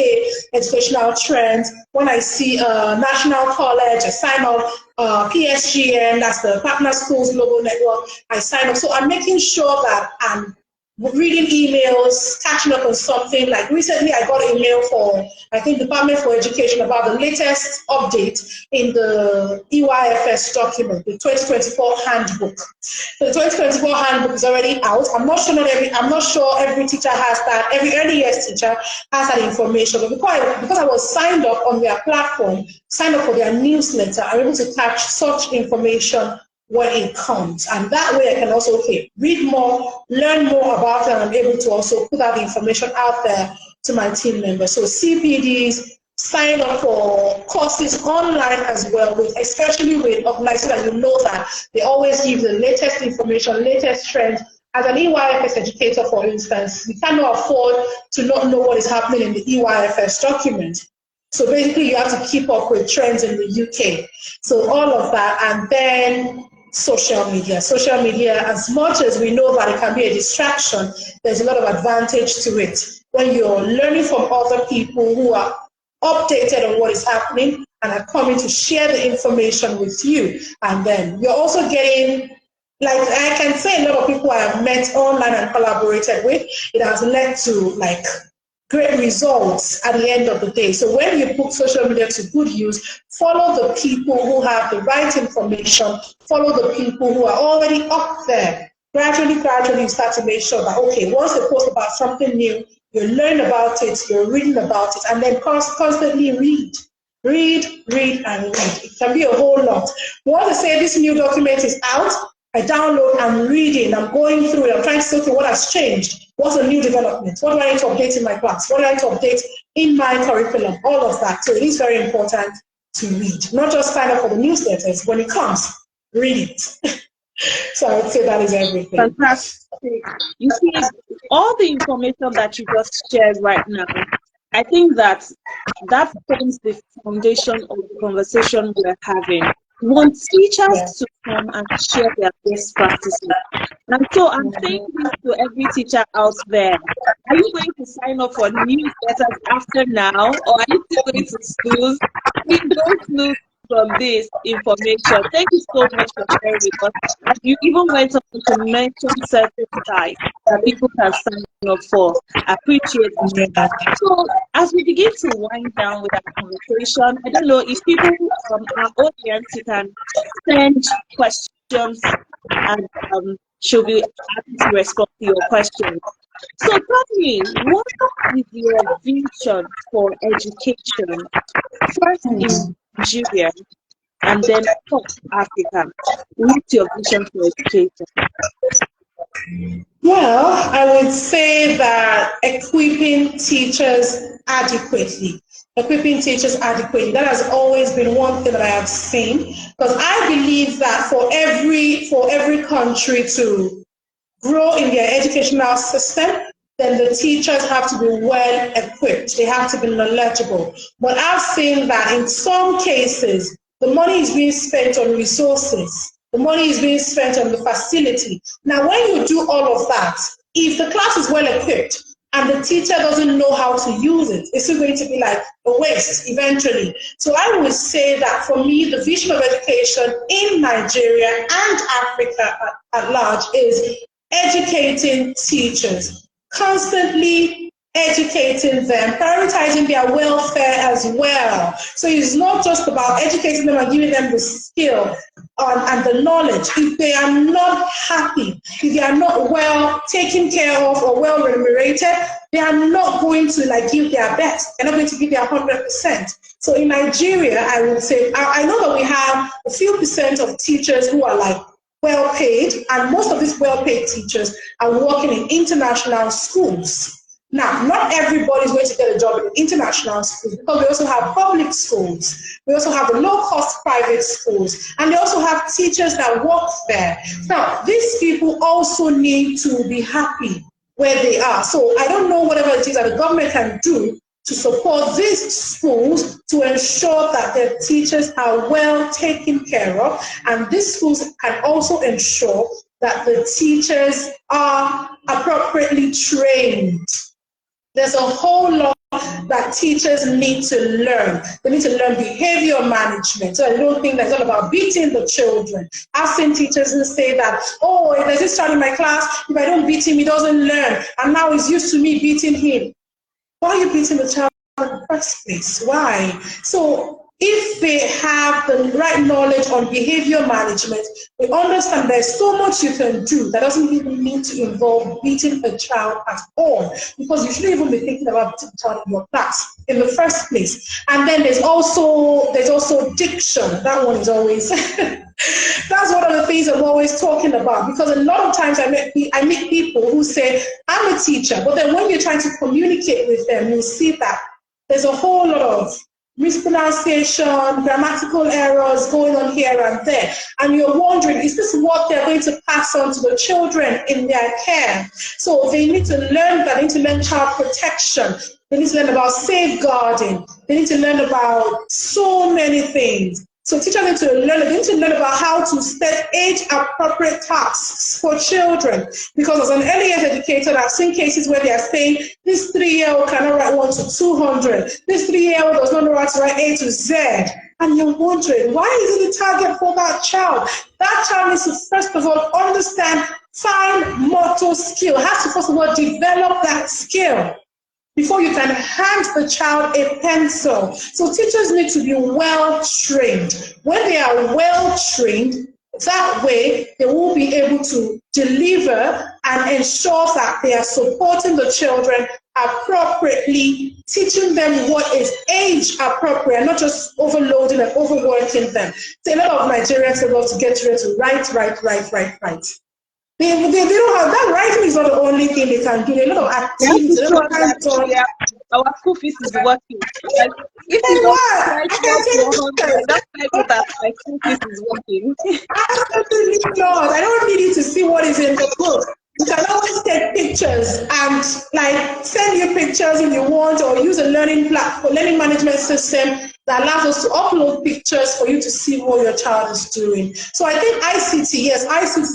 Speaker 2: educational trends. When I see National College, I sign up. PSGN, that's the Partner Schools Global Network, I sign up. So I'm making sure that I'm reading emails, catching up on something. Like recently I got an email for, I think, Department for Education about the latest update in the EYFS document, the 2024 handbook. So the 2024 handbook is already out. I'm not sure every teacher has that, every early years teacher has that information. But because I was signed up on their platform, signed up for their newsletter, I'm able to catch such information when it comes. And that way I can also read more, learn more about it, and I'm able to also put that information out there to my team members. So CPDs, sign up for courses online as well, especially with organizations that you know that they always give the latest information, latest trends. As an EYFS educator, for instance, we cannot afford to not know what is happening in the EYFS document. So basically you have to keep up with trends in the UK. So all of that, and then social media. Social media, as much as we know that it can be a distraction, there's a lot of advantage to it. When you're learning from other people who are updated on what is happening and are coming to share the information with you, and then you're also getting, like I can say, a lot of people I have met online and collaborated with, it has led to like great results at the end of the day. So when you put social media to good use, follow the people who have the right information, follow the people who are already up there. Gradually, you start to make sure that, okay, once they post about something new, you learn about it, you're reading about it, and then constantly read. Read, and read. It can be a whole lot. Once they say this new document is out, I download, I'm reading, I'm going through it, I'm trying to see, okay, what has changed? What's a new development? What do I need to update in my class? What do I need to update in my curriculum? All of that. So it is very important to read. Not just sign up for the newsletters. When it comes, read it. So I would say that is everything.
Speaker 1: Fantastic. You see, all the information that you just shared right now, I think that forms the foundation of the conversation we're having. We want teachers to come and share their best practices. And so I'm saying this to every teacher out there. Are you going to sign up for newsletters after now, or are you still going to snooze? Please don't snooze from this information. Thank you so much for sharing with us. And you even went on to mention certain sites that people can sign up for. I appreciate that. So as we begin to wind down with our conversation, I don't know if people from our audience, you can send questions and she'll be happy to respond to your questions. So tell me, what is your vision for education, first in Nigeria And then Africa, what's your vision for education?
Speaker 2: Well, I would say that equipping teachers adequately. Equipping teachers adequately. That has always been one thing that I have seen. Because I believe that for every country to grow in their educational system, then the teachers have to be well equipped. They have to be knowledgeable. But I've seen that in some cases, the money is being spent on resources. The money is being spent on the facility. Now, when you do all of that, if the class is well equipped and the teacher doesn't know how to use it, it's still going to be like a waste eventually. So I would say that for me, the vision of education in Nigeria and Africa at large is educating teachers, constantly educating them, prioritizing their welfare as well. So it's not just about educating them and giving them the skill and the knowledge. If they are not happy, if they are not well taken care of or well remunerated, they are not going to give their best. They're not going to give their 100%. So in Nigeria, I would say, I know that we have a few percent of teachers who are well paid, and most of these well paid teachers are working in international schools. Now, not everybody is going to get a job in international schools, because we also have public schools, we also have the low-cost private schools, and they also have teachers that work there. Now, these people also need to be happy where they are. So I don't know whatever it is that the government can do to support these schools to ensure that their teachers are well taken care of, and these schools can also ensure that the teachers are appropriately trained. There's a whole lot that teachers need to learn. They need to learn behavior management. So I don't think that's all about beating the children. I've seen teachers who say that, oh, there's this child in my class, if I don't beat him, he doesn't learn. And now he's used to me beating him. Why are you beating the child in the first place? Why? So if they have the right knowledge on behavior management, they understand there's so much you can do that doesn't even need to involve beating a child at all, because you shouldn't even be thinking about beating a child in your class in the first place. And then there's also diction. That one is always that's one of the things I'm always talking about, because a lot of times I meet people who say, I'm a teacher, but then when you're trying to communicate with them, you see that there's a whole lot of mispronunciation, grammatical errors going on here and there. And you're wondering, is this what they're going to pass on to the children in their care? So they need to learn that. They need to learn child protection. They need to learn about safeguarding. They need to learn about so many things. So teachers need to learn about how to set age-appropriate tasks for children. Because as an early years educator, I've seen cases where they are saying, this 3-year-old cannot write 1 to 200. This 3-year-old does not know how to write A to Z. And you're wondering, why is it the target for that child? That child needs to, first of all, understand fine motor skill. Has to, first of all, develop that skill before you can hand the child a pencil. So teachers need to be well trained. When they are well trained, that way they will be able to deliver and ensure that they are supporting the children appropriately, teaching them what is age appropriate, not just overloading and overworking them. So a lot of Nigerians love to get ready to write. They don't have that. Writing is not the only thing they can do. There are a lot of activities.
Speaker 1: Our school fees is working. Like, if
Speaker 2: you
Speaker 1: that's that my school fees is working.
Speaker 2: Absolutely not. I don't need you to see what is in the book. You can always take pictures and send you pictures if you want, or use a learning management system that allows us to upload pictures for you to see what your child is doing. So I think ICT is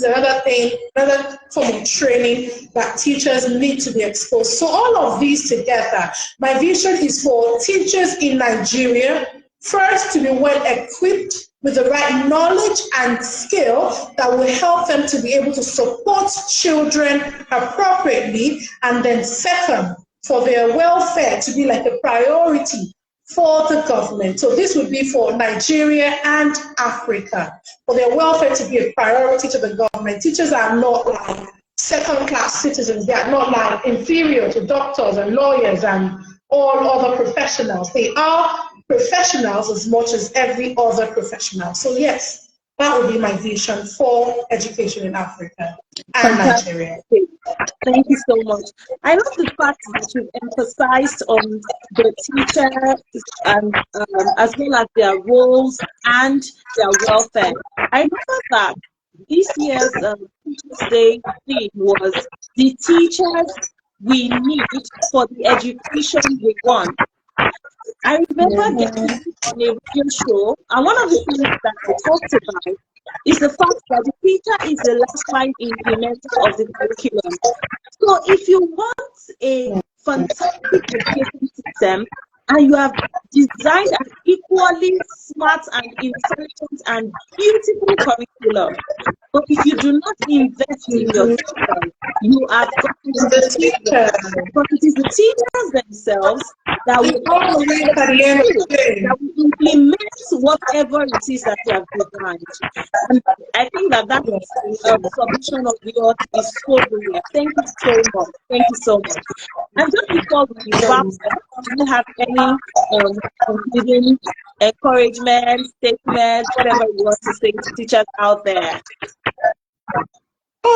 Speaker 2: another thing, another form of training that teachers need to be exposed. So all of these together, my vision is for teachers in Nigeria, first, to be well equipped with the right knowledge and skill that will help them to be able to support children appropriately, and then second, for their welfare to be like a priority for the government. So this would be for Nigeria and Africa, for their welfare to be a priority to the government. Teachers are not like second-class citizens. They are not like inferior to doctors and lawyers and all other professionals. They are professionals as much as every other professional. So yes, that would be my vision for education in Africa and Nigeria.
Speaker 1: Fantastic. Thank you so much. I love the fact that you've emphasized on the teachers and as well as their roles and their welfare. I remember that this year's Teachers' Day theme was the teachers we need for the education we want. I remember getting on a radio show, and one of the things that I talked about is the fact that the teacher is the last line implementer of the curriculum. So if you want a fantastic education system and you have designed an equally smart and intelligent and beautiful curriculum, but if you do not invest in your teachers, you have got
Speaker 2: The teacher.
Speaker 1: but it is the teachers themselves that will
Speaker 2: At the end of the day.
Speaker 1: that will implement whatever it is that you have designed. And I think that that submission of yours is so brilliant. Thank you so much. Thank you so much. And just before we wrap up, do you have any concluding encouragement, statement, whatever you want to say to teachers out there?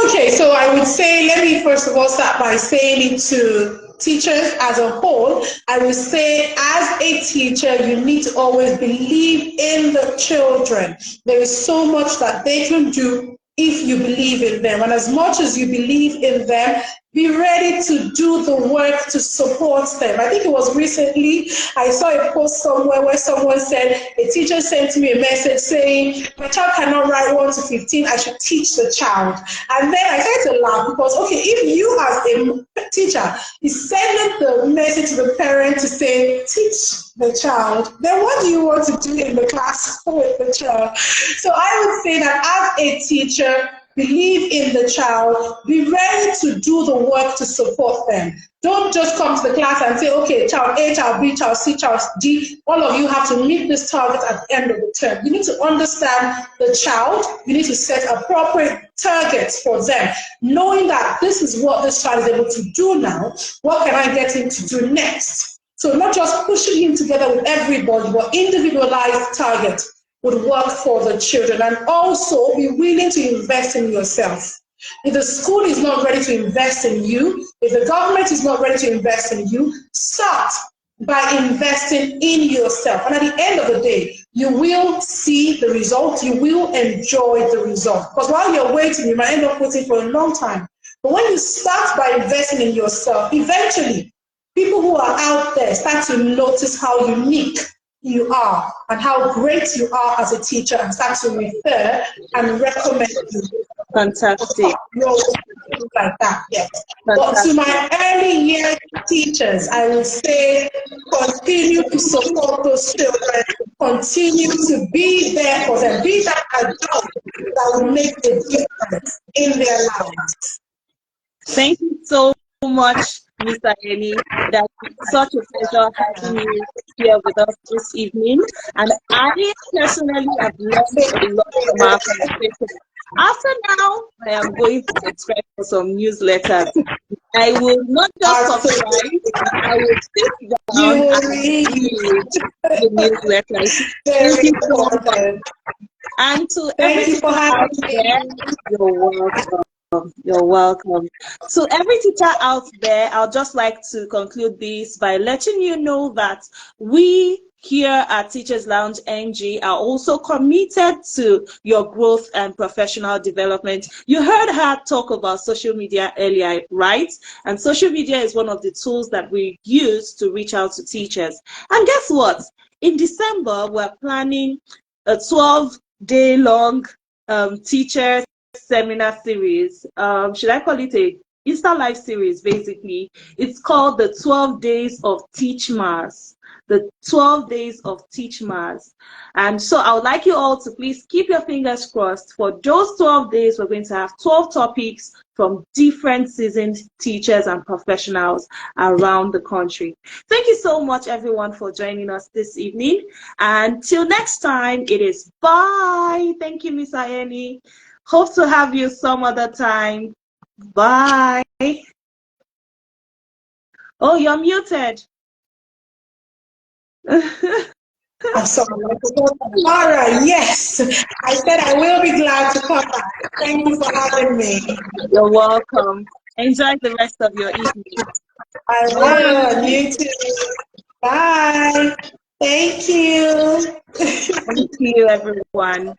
Speaker 2: Okay, so I would say, let me first of all start by saying it to teachers as a whole. I would say, as a teacher, you need to always believe in the children. There is so much that they can do if you believe in them. And as much as you believe in them, be ready to do the work to support them. I think it was recently, I saw a post somewhere where someone said, a teacher sent me a message saying, my child cannot write 1 to 15, I should teach the child. And then I started to laugh because, okay, if you as a teacher is sending the message to the parent to say, teach the child, then what do you want to do in the class with the child? So I would say that as a teacher, believe in the child, be ready to do the work to support them. Don't just come to the class and say, okay, child A, child B, child C, child D, all of you have to meet this target at the end of the term. You need to understand the child. You need to set appropriate targets for them, knowing that this is what this child is able to do now. What can I get him to do next? So not just pushing him together with everybody, but individualized targets would work for the children. And also be willing to invest in yourself. If the school is not ready to invest in you, if the government is not ready to invest in you, start by investing in yourself. And at the end of the day, you will see the result, you will enjoy the result. Because while you're waiting, you might end up waiting for a long time. But when you start by investing in yourself, eventually, people who are out there start to notice how unique you are and how great you are as a teacher and start to refer and recommend you.
Speaker 1: Fantastic.
Speaker 2: Like that, yes. But to my early year teachers, I would say continue to support those children, continue to be there for them, be that adult that will make a difference in their lives.
Speaker 1: Thank you so much, Mr. Ayeni. That's such a pleasure having you here with us this evening. And I personally have learned a lot from our conversation. After now, I am going to subscribe for some newsletters. I will not just subscribe, I will sit down and read the newsletters. Thank you so much. And to everyone out there, you're welcome. You're welcome. So every teacher out there, I'll just like to conclude this by letting you know that we here at Teachers Lounge NG are also committed to your growth and professional development. You heard her talk about social media earlier, right? And social media is one of the tools that we use to reach out to teachers. And guess what? In December, we're planning a 12-day-long teacher seminar series. Should I call it a Insta Live series? Basically, it's called the 12 Days of Teach Mars. The 12 Days of Teach Mars. And so I would like you all to please keep your fingers crossed. For those 12 days, we're going to have 12 topics from different seasoned teachers and professionals around the country. Thank you so much, everyone, for joining us this evening. And till next time, it is bye. Thank you, Miss Ayeni. Hope to have you some other time. Bye. Oh, you're muted.
Speaker 2: I'm sorry. Laura, yes. I said I will be glad to come back. Thank you for having me.
Speaker 1: You're welcome. Enjoy the rest of your evening.
Speaker 2: I will. You too. Bye. Thank you.
Speaker 1: Thank you, everyone.